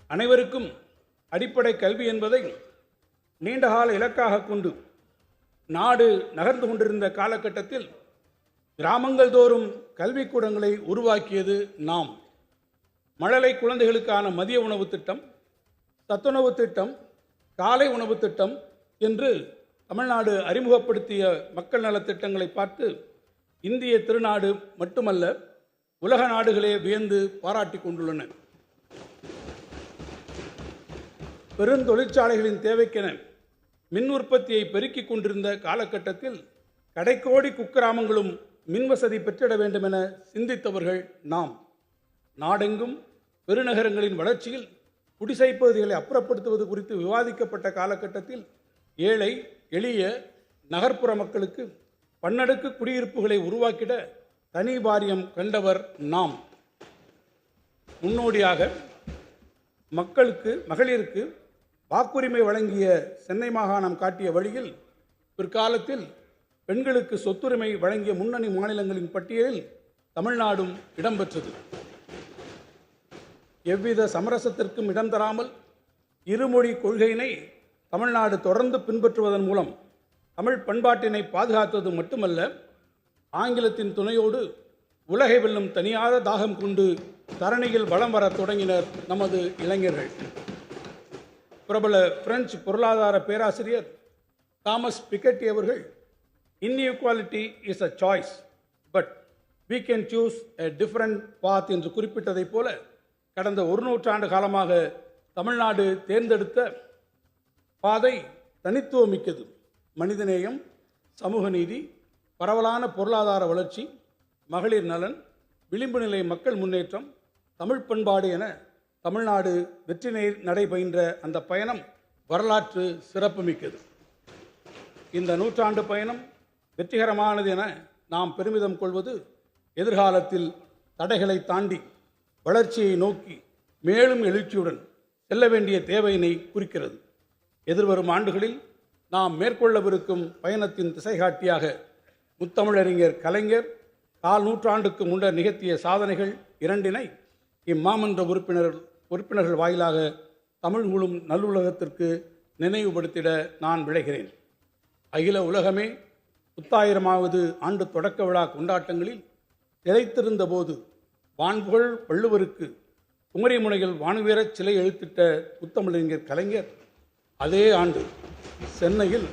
அனைவருக்கும் அடிப்படை கல்வி என்பதை நீண்டகால இலக்காக கொண்டு நாடு நகர்ந்து கொண்டிருந்த காலகட்டத்தில் கிராமங்கள் தோறும் கல்விக்கூடங்களை உருவாக்கியது நாம். மழலை குழந்தைகளுக்கான மதிய உணவு திட்டம், சத்துணவு திட்டம், காலை உணவு திட்டம் என்று தமிழ்நாடு அறிமுகப்படுத்திய மக்கள் நலத்திட்டங்களை பார்த்து இந்திய திருநாடு மட்டுமல்ல உலக நாடுகளே வியந்து பாராட்டி கொண்டுள்ளன. பெருந்தொழிற்சாலைகளின் தேவைக்கென மின் உற்பத்தியை பெருக்கிக் கொண்டிருந்த காலகட்டத்தில் கடைக்கோடி குக்கிராமங்களும் மின்வசதி பெற்றிட வேண்டும் என சிந்தித்தவர்கள் நாம். நாடெங்கும் பெருநகரங்களின் வளர்ச்சியில் குடிசை பகுதிகளை அப்புறப்படுத்துவது குறித்து விவாதிக்கப்பட்ட காலகட்டத்தில் ஏழை எளிய நகர்ப்புற மக்களுக்கு பன்னடுக்கு குடியிருப்புகளை உருவாக்கிட தனி வாரியம் கண்டவர் நாம். முன்னோடியாக மகளிருக்கு வாக்குரிமை வழங்கிய சென்னை மாகாணம் காட்டிய வழியில் பிற்காலத்தில் பெண்களுக்கு சொத்துரிமை வழங்கிய முன்னணி மாநிலங்களின் பட்டியலில் தமிழ்நாடும் இடம்பெற்றது. எவ்வித சமரசத்திற்கும் இடம் தராமல் இருமொழி கொள்கையினை தமிழ்நாடு தொடர்ந்து பின்பற்றுவதன் மூலம் தமிழ் பண்பாட்டினை பாதுகாத்தது மட்டுமல்ல, ஆங்கிலத்தின் துணையோடு உலகை வெல்லும் தனியாத தாகம் கொண்டு தரணியில் வலம் வர தொடங்கினர் நமது இளைஞர்கள். பிரபல பிரெஞ்சு பொருளாதார பேராசிரியர் தாமஸ் பிக்கெட்டி அவர்கள் inequality is a choice but we can choose a different path என்று குறிப்பிட்டதைப் போல கடந்த 100 காலமாக தமிழ்நாடு தேர்ந்தெடுத்த பாதை தனித்துவமிக்கது. மனிதநேயம், சமூக நீதி, பரவலான பொருளாதார வளர்ச்சி, மகளிர் நலன், விளிம்பு நிலை மக்கள் முன்னேற்றம், தமிழ் பண்பாடு என தமிழ்நாடு வெற்றி நடை பயின்ற அந்த பயணம் வரலாற்று சிறப்புமிக்கது. இந்த 100 பயணம் வெற்றிகரமானது என நாம் பெருமிதம் கொள்வது எதிர்காலத்தில் தடைகளை தாண்டி வளர்ச்சியை நோக்கி மேலும் எழுச்சியுடன் செல்ல வேண்டிய தேவையினை குறிக்கிறது. எதிர்வரும் ஆண்டுகளில் நாம் மேற்கொள்ளவிருக்கும் பயணத்தின் திசைகாட்டியாக முத்தமிழறிஞர் கலைஞர் 4 நூற்றாண்டுக்கு முன்னர் நிகழ்த்திய சாதனைகள் 2 இம்மாமன்ற உறுப்பினர்கள் வாயிலாக தமிழ் முழும் நல்லுலகத்திற்கு நினைவுபடுத்திட நான் விளைகிறேன். அகில உலகமே 1000வது ஆண்டு தொடக்க விழா கொண்டாட்டங்களில் திளைத்திருந்த போது வான்புகழ் வள்ளுவருக்கு குமரிமுனையில் வானுயரச் சிலை எழுத்திட்ட முத்தமிழறிஞர் கலைஞர் அதே ஆண்டு சென்னையில்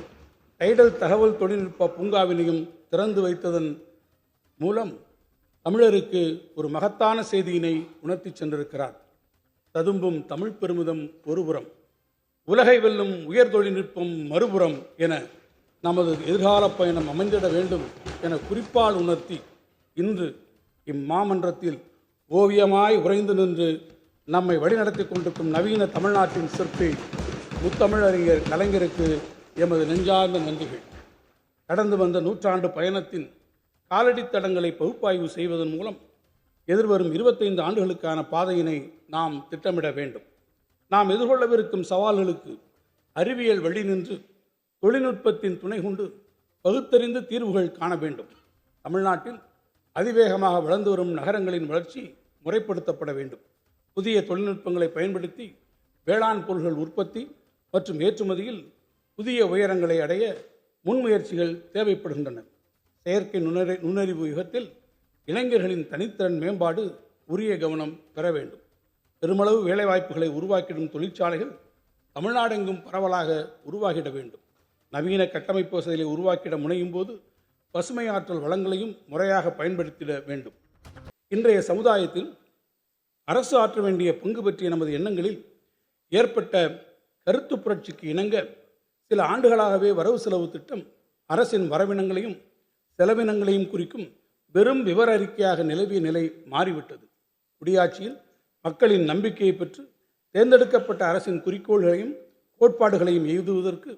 டைடல் தகவல் தொழில்நுட்ப பூங்காவினையும் திறந்து வைத்ததன் மூலம் தமிழருக்கு ஒரு மகத்தான செய்தியினை உணர்த்தி சென்றிருக்கிறார். ததும்பும் தமிழ் பெருமிதம் ஒருபுறம், உலகை வெல்லும் உயர் தொழில்நுட்பம் மறுபுறம் என நமது எதிர்கால பயணம் அமைந்திட வேண்டும் என குறிப்பால் உணர்த்தி இன்று இம்மாமன்றத்தில் ஓவியமாய் உறைந்து நின்று நம்மை வழிநடத்தி கொண்டிருக்கும் நவீன தமிழ்நாட்டின் சிற்பி முத்தமிழறிஞர் கலைஞருக்கு எமது நெஞ்சார்ந்த நன்றிகள். கடந்து வந்த 100 பயணத்தின் காலடித்தடங்களை பகுப்பாய்வு செய்வதன் மூலம் எதிர்வரும் 25 ஆண்டுகளுக்கான பாதையினை நாம் திட்டமிட வேண்டும். நாம் எதிர்கொள்ளவிருக்கும் சவால்களுக்கு அறிவியல் வழி நின்று தொழில்நுட்பத்தின் துணை கொண்டு பகுத்தறிந்து தீர்வுகள் காண வேண்டும். தமிழ்நாட்டில் அதிவேகமாக வளர்ந்து வரும் நகரங்களின் வளர்ச்சி முறைப்படுத்தப்பட வேண்டும். புதிய தொழில்நுட்பங்களை பயன்படுத்தி வேளாண் பொருள்கள் உற்பத்தி மற்றும் ஏற்றுமதியில் புதிய உயரங்களை அடைய முன்முயற்சிகள் தேவைப்படுகின்றன. செயற்கை நுண்ணறிவு யுகத்தில் இளைஞர்களின் தனித்திறன் மேம்பாடு உரிய கவனம் பெற வேண்டும். பெருமளவு வேலைவாய்ப்புகளை உருவாக்கிடும் தொழிற்சாலைகள் தமிழ்நாடெங்கும் பரவலாக உருவாகிட வேண்டும். நவீன கட்டமைப்பு வசதிகளை உருவாக்கிட முனையும் போது பசுமை ஆற்றல் வளங்களையும் முறையாக பயன்படுத்திட வேண்டும். இன்றைய சமுதாயத்தில் அரசு ஆற்ற வேண்டிய பங்கு பற்றிய நமது எண்ணங்களில் ஏற்பட்ட கருத்து புரட்சிக்கு இணங்க சில ஆண்டுகளாகவே வரவு செலவு திட்டம் அரசின் வரவினங்களையும் செலவினங்களையும் குறிக்கும் வெறும் விவர அறிக்கையாக நிலவிய நிலை மாறிவிட்டது. குடியாட்சியில் மக்களின் நம்பிக்கையை பெற்று தேர்ந்தெடுக்கப்பட்ட அரசின் குறிக்கோள்களையும் கோட்பாடுகளையும் எழுதுவதற்கு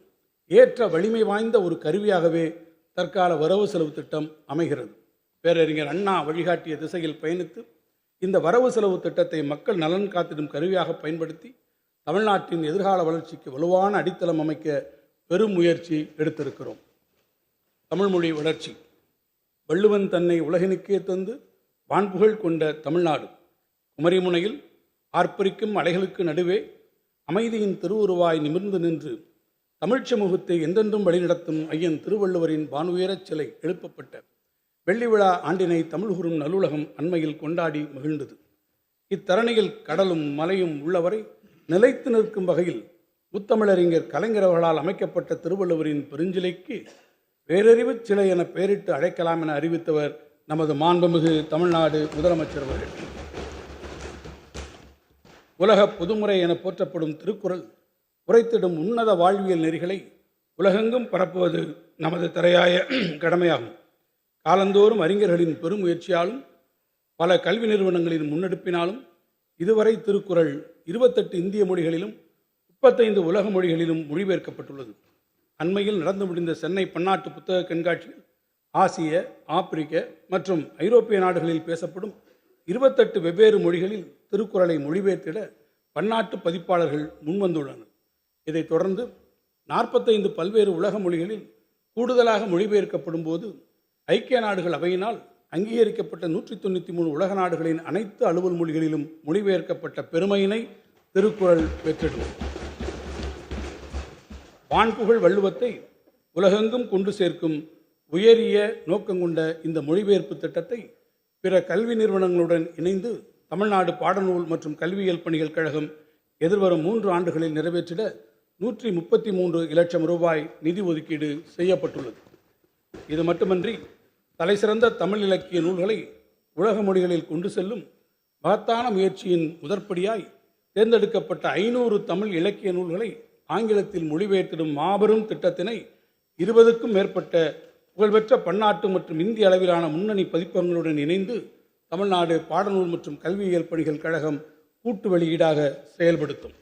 ஏற்ற வலிமை வாய்ந்த ஒரு கருவியாகவே தற்கால வரவு செலவு திட்டம் அமைகிறது. பேரறிஞர் அண்ணா வழிகாட்டிய திசையில் பயணித்து இந்த வரவு செலவு திட்டத்தை மக்கள் நலன் காத்திடும் கருவியாக பயன்படுத்தி தமிழ்நாட்டின் எதிர்கால வளர்ச்சிக்கு வலுவான அடித்தளம் அமைக்க பெரும் முயற்சி எடுத்திருக்கிறோம். தமிழ்மொழி வளர்ச்சி. வள்ளுவன் தன்னை உலகினுக்கே தந்து வான்புகழ் கொண்ட தமிழ்நாடு குமரிமுனையில் ஆர்ப்பரிக்கும் அலைகளுக்கு நடுவே அமைதியின் திருவுருவாய் நிமிர்ந்து நின்று தமிழ்ச் சமூகத்தை என்றென்றும் வழிநடத்தும் ஐயன் திருவள்ளுவரின் வானுயரச் சிலை எழுப்பப்பட்ட வெள்ளி விழா ஆண்டினை தமிழ்கூறும் நல்லுலகம் அண்மையில் கொண்டாடி மகிழ்ந்தது. இத்தரணியில் கடலும் மலையும் உள்ளவரை நிலைத்து நிற்கும் வகையில் முத்தமிழறிஞர் கலைஞர் அவர்களால் அமைக்கப்பட்ட திருவள்ளுவரின் பெருஞ்சிலைக்கு பேரறிவு சிலை என பெயரிட்டு அழைக்கலாம் என அறிவித்தவர் நமது மாண்புமிகு தமிழ்நாடு முதலமைச்சர் அவர்கள். உலக பொதுமுறை என போற்றப்படும் திருக்குறள் உரைத்திடும் உன்னத வாழ்வியல் நெறிகளை உலகெங்கும் பரப்புவது நமது தலையாய கடமையாகும். காலந்தோறும் அறிஞர்களின் பெருமுயற்சியாலும் பல கல்வி நிறுவனங்களின் முன்னெடுப்பினாலும் இதுவரை திருக்குறள் 28 இந்திய மொழிகளிலும் 35 உலக மொழிகளிலும் மொழிபெயர்க்கப்பட்டுள்ளது. அண்மையில் நடந்து முடிந்த சென்னை பன்னாட்டு புத்தக கண்காட்சியில் ஆசிய, ஆப்பிரிக்க மற்றும் ஐரோப்பிய நாடுகளில் பேசப்படும் 28 வெவ்வேறு மொழிகளில் திருக்குறளை மொழிபெயர்த்திட பன்னாட்டு பதிப்பாளர்கள் முன்வந்துள்ளனர். இதைத் தொடர்ந்து 45 பல்வேறு உலக மொழிகளில் கூடுதலாக மொழிபெயர்க்கப்படும் போது ஐக்கிய நாடுகள் அவையினால் அங்கீகரிக்கப்பட்ட 193 உலக நாடுகளின் அனைத்து அலுவல் மொழிகளிலும் மொழிபெயர்க்கப்பட்ட பெருமையினை திருக்குறள் பெற்றிடும். வான்புகழ் வள்ளுவத்தை உலகெங்கும் கொண்டு சேர்க்கும் உயரிய நோக்கம் கொண்ட இந்த மொழிபெயர்ப்பு திட்டத்தை பிற கல்வி நிறுவனங்களுடன் இணைந்து தமிழ்நாடு பாடநூல் மற்றும் கல்வியியல் பணிகள் கழகம் எதிர்வரும் 3 ஆண்டுகளில் நிறைவேற்றிட 133 இலட்சம் ரூபாய் நிதி ஒதுக்கீடு செய்யப்பட்டுள்ளது. இது மட்டுமன்றி தலைசிறந்த தமிழ் இலக்கிய நூல்களை உலக மொழிகளில் கொண்டு செல்லும் மகத்தான முயற்சியின் முதற்படியாய் தேர்ந்தெடுக்கப்பட்ட 500 தமிழ் இலக்கிய நூல்களை ஆங்கிலத்தில் மொழிபெயர்த்திடும் மாபெரும் திட்டத்தினை 20க்கும் மேற்பட்ட புகழ்பெற்ற பன்னாட்டு மற்றும் இந்திய அளவிலான முன்னணி பதிப்பகங்களுடன் இணைந்து தமிழ்நாடு பாடநூல் மற்றும் கல்வியியல் பணிகள் கழகம் கூட்டு வெளியீடாக செயல்படுத்தும்.